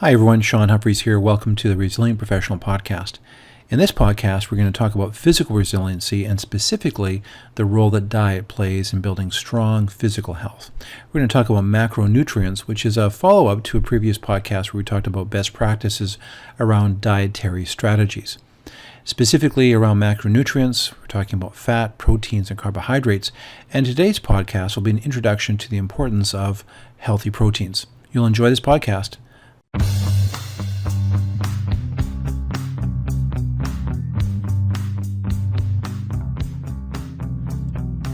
Hi everyone, Sean Humphreys here. Welcome to the Resilient Professional Podcast. In this podcast, we're going to talk about physical resiliency and specifically the role that diet plays in building strong physical health. We're going to talk about macronutrients, which is a follow-up to a previous podcast where we talked about best practices around dietary strategies. Specifically around macronutrients, we're talking about fat, proteins, and carbohydrates. And today's podcast will be an introduction to the importance of healthy proteins. You'll enjoy this podcast.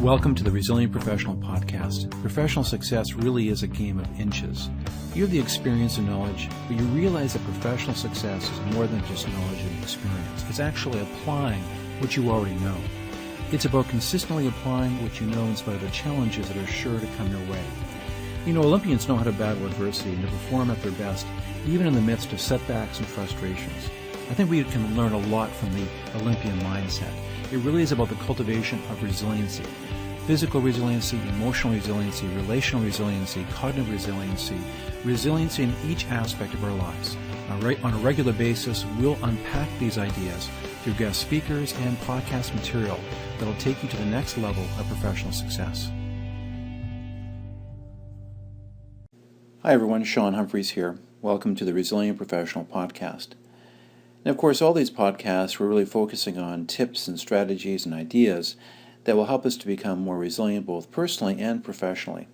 Welcome to the Resilient Professional Podcast. Professional success really is a game of inches. You have the experience and knowledge, but you realize that professional success is more than just knowledge and experience. It's actually applying what you already know. It's about consistently applying what you know in spite of the challenges that are sure to come your way. You know, Olympians know how to battle adversity and to perform at their best, even in the midst of setbacks and frustrations. I think we can learn a lot from the Olympian mindset. It really is about the cultivation of resiliency. Physical resiliency, emotional resiliency, relational resiliency, cognitive resiliency, resiliency in each aspect of our lives. On a regular basis, we'll unpack these ideas through guest speakers and podcast material that will take you to the next level of professional success. Hi everyone, Sean Humphreys here. Welcome to the Resilient Professional Podcast. And of course, all these podcasts, we're really focusing on tips and strategies and ideas that will help us to become more resilient both personally and professionally.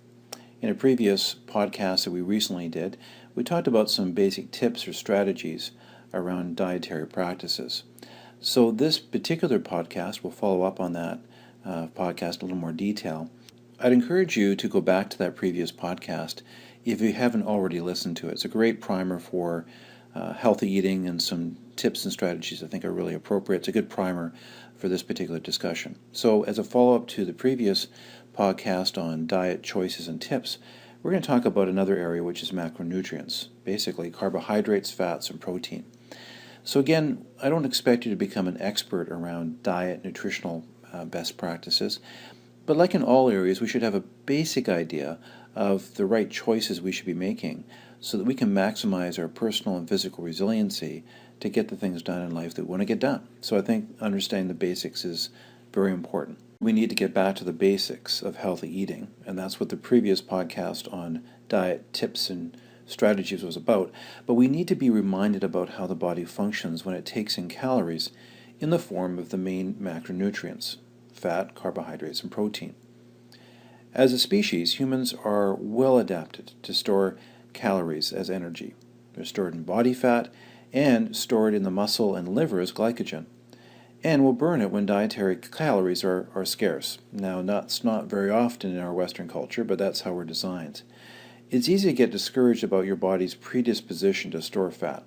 In a previous podcast that we recently did, we talked about some basic tips or strategies around dietary practices. So this particular podcast will follow up on that podcast in a little more detail. I'd encourage you to go back to that previous podcast if you haven't already listened to it. It's a great primer for healthy eating and some tips and strategies I think are really appropriate. It's a good primer for this particular discussion. So as a follow-up to the previous podcast on diet choices and tips, we're going to talk about another area which is macronutrients, basically carbohydrates, fats, and protein. So again, I don't expect you to become an expert around diet, nutritional best practices, but like in all areas, we should have a basic idea of the right choices we should be making so that we can maximize our personal and physical resiliency to get the things done in life that we want to get done. So I think understanding the basics is very important. We need to get back to the basics of healthy eating, and that's what the previous podcast on diet tips and strategies was about. But we need to be reminded about how the body functions when it takes in calories in the form of the main macronutrients: fat, carbohydrates, and protein. As a species, humans are well adapted to store calories as energy. They're stored in body fat and stored in the muscle and liver as glycogen, and will burn it when dietary calories are scarce. Now, that's not very often in our Western culture, but that's how we're designed. It's easy to get discouraged about your body's predisposition to store fat.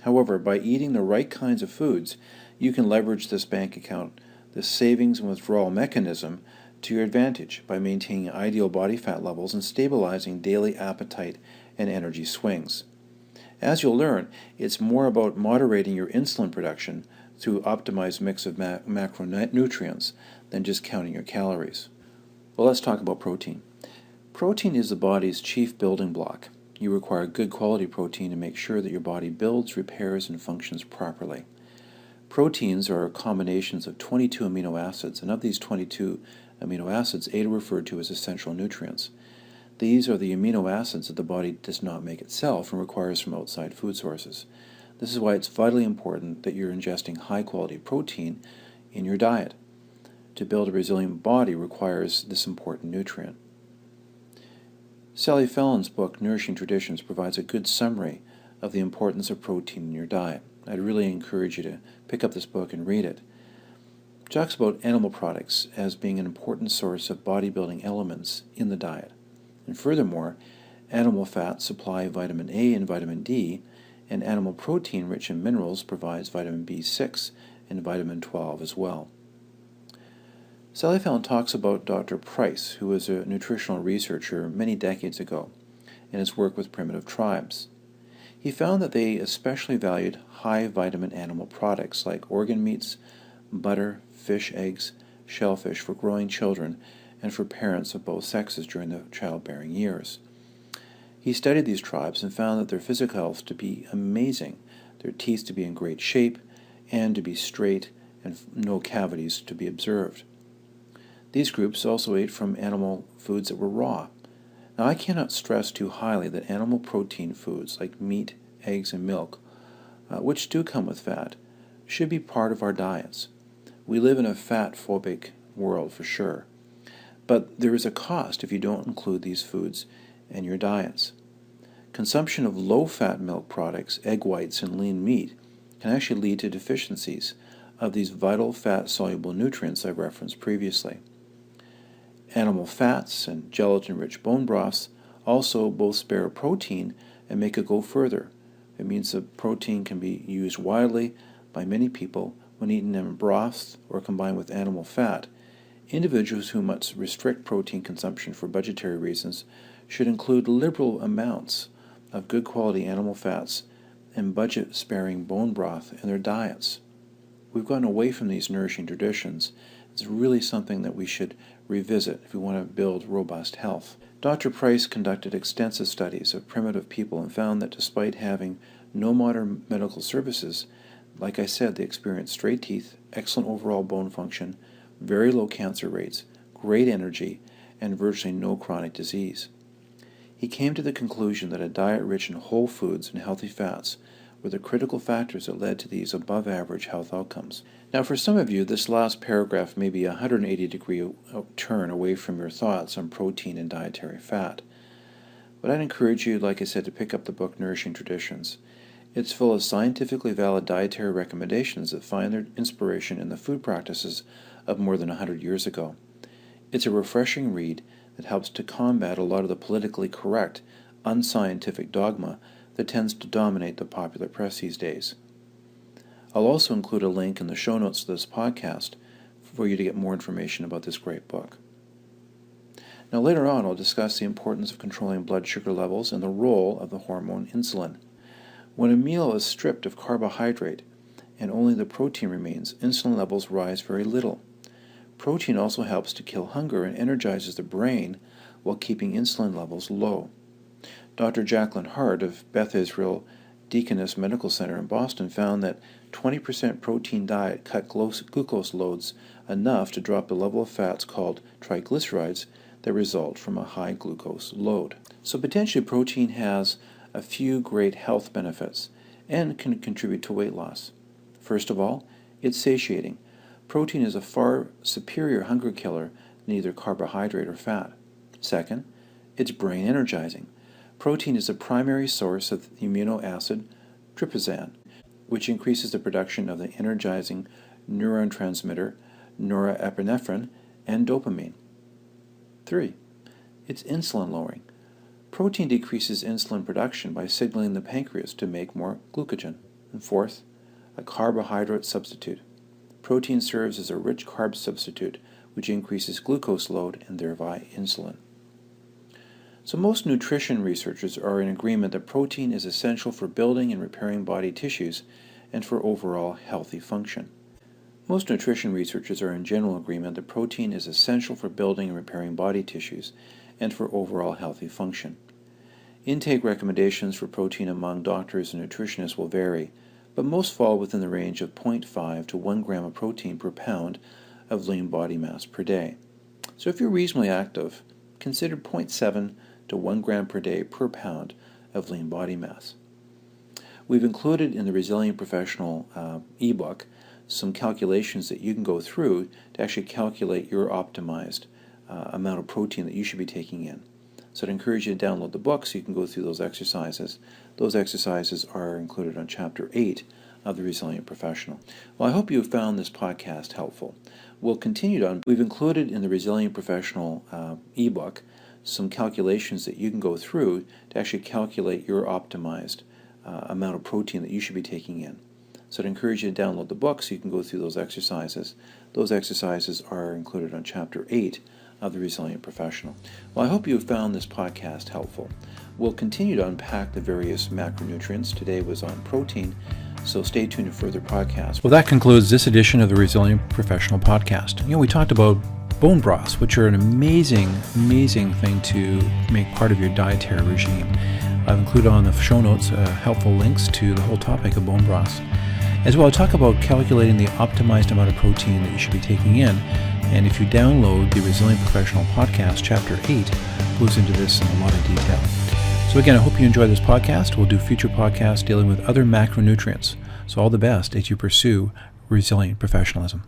However, by eating the right kinds of foods, you can leverage this bank account, this savings and withdrawal mechanism, to your advantage by maintaining ideal body fat levels and stabilizing daily appetite and energy swings. As you'll learn, it's more about moderating your insulin production through optimized mix of macronutrients than just counting your calories. Well, let's talk about protein. Protein is the body's chief building block. You require good quality protein to make sure that your body builds, repairs, and functions properly. Proteins are combinations of 22 amino acids, and of these 22 amino acids, 8 are referred to as essential nutrients. These are the amino acids that the body does not make itself and requires from outside food sources. This is why it's vitally important that you're ingesting high-quality protein in your diet. To build a resilient body requires this important nutrient. Sally Fallon's book, Nourishing Traditions, provides a good summary of the importance of protein in your diet. I'd really encourage you to pick up this book and read it. It talks about animal products as being an important source of bodybuilding elements in the diet. And furthermore, animal fats supply vitamin A and vitamin D, and animal protein rich in minerals provides vitamin B6 and vitamin 12 as well. Sally Fallon talks about Dr. Price, who was a nutritional researcher many decades ago, and his work with primitive tribes. He found that they especially valued high vitamin animal products like organ meats, butter, fish eggs, shellfish for growing children, and for parents of both sexes during the childbearing years. He studied these tribes and found that their physical health to be amazing, their teeth to be in great shape, and to be straight and no cavities to be observed. These groups also ate from animal foods that were raw. Now, I cannot stress too highly that animal protein foods like meat, eggs, and milk, which do come with fat, should be part of our diets. We live in a fat-phobic world for sure, but there is a cost if you don't include these foods in your diets. Consumption of low-fat milk products, egg whites, and lean meat can actually lead to deficiencies of these vital fat-soluble nutrients I referenced previously. Animal fats and gelatin-rich bone broths also both spare protein and make it go further. It means that protein can be used widely by many people when eaten in broths or combined with animal fat. Individuals who must restrict protein consumption for budgetary reasons should include liberal amounts of good quality animal fats and budget-sparing bone broth in their diets. We've gotten away from these nourishing traditions. It's really something that we should revisit if we want to build robust health. Dr. Price conducted extensive studies of primitive people and found that despite having no modern medical services, like I said, they experienced straight teeth, excellent overall bone function, very low cancer rates, great energy, and virtually no chronic disease. He came to the conclusion that a diet rich in whole foods and healthy fats were the critical factors that led to these above-average health outcomes. Now, for some of you, this last paragraph may be a 180-degree turn away from your thoughts on protein and dietary fat. But I'd encourage you, like I said, to pick up the book Nourishing Traditions. It's full of scientifically valid dietary recommendations that find their inspiration in the food practices of more than 100 years ago. It's a refreshing read that helps to combat a lot of the politically correct, unscientific dogma that tends to dominate the popular press these days. I'll also include a link in the show notes to this podcast for you to get more information about this great book. Now, later on, I'll discuss the importance of controlling blood sugar levels and the role of the hormone insulin. When a meal is stripped of carbohydrate and only the protein remains, insulin levels rise very little. Protein also helps to kill hunger and energizes the brain while keeping insulin levels low. Dr. Jacqueline Hart of Beth Israel Deaconess Medical Center in Boston found that 20% protein diet cut glucose loads enough to drop the level of fats called triglycerides that result from a high glucose load. So potentially protein has a few great health benefits and can contribute to weight loss. First of all, it's satiating. Protein is a far superior hunger killer than either carbohydrate or fat. Second, it's brain energizing. Protein is the primary source of the amino acid tryptophan, which increases the production of the energizing neuron transmitter norepinephrine and dopamine. 3. It's insulin lowering. Protein decreases insulin production by signaling the pancreas to make more glucagon. And 4th, a carbohydrate substitute. Protein serves as a rich carb substitute, which increases glucose load and thereby insulin. So most nutrition researchers are in agreement that protein is essential for building and repairing body tissues and for overall healthy function. Most nutrition researchers are in general agreement that protein is essential for building and repairing body tissues and for overall healthy function. Intake recommendations for protein among doctors and nutritionists will vary, but most fall within the range of 0.5 to 1 gram of protein per pound of lean body mass per day. So if you're reasonably active, consider 0.7 to 1 gram per day per pound of lean body mass. We've included in the Resilient Professional ebook some calculations that you can go through to actually calculate your optimized amount of protein that you should be taking in. So I'd encourage you to download the book so you can go through those exercises. Those exercises are included on Chapter 8 of the Resilient Professional. Well, I hope you have found this podcast helpful. We'll continue on. We've included in the Resilient Professional ebook some calculations that you can go through to actually calculate your optimized amount of protein that you should be taking in. So I'd encourage you to download the book so you can go through those exercises. Those exercises are included on Chapter 8 of the Resilient Professional. Well, I hope you have found this podcast helpful. We'll continue to unpack the various macronutrients. Today was on protein, so stay tuned to further podcasts. Well, that concludes this edition of the Resilient Professional podcast. We talked about bone broths, which are an amazing thing to make part of your dietary regime. I've included on the show notes helpful links to the whole topic of bone broths. As well, I talk about calculating the optimized amount of protein that you should be taking in. And if you download the Resilient Professional Podcast, Chapter 8 goes into this in a lot of detail. So again, I hope you enjoy this podcast. We'll do future podcasts dealing with other macronutrients. So all the best as you pursue resilient professionalism.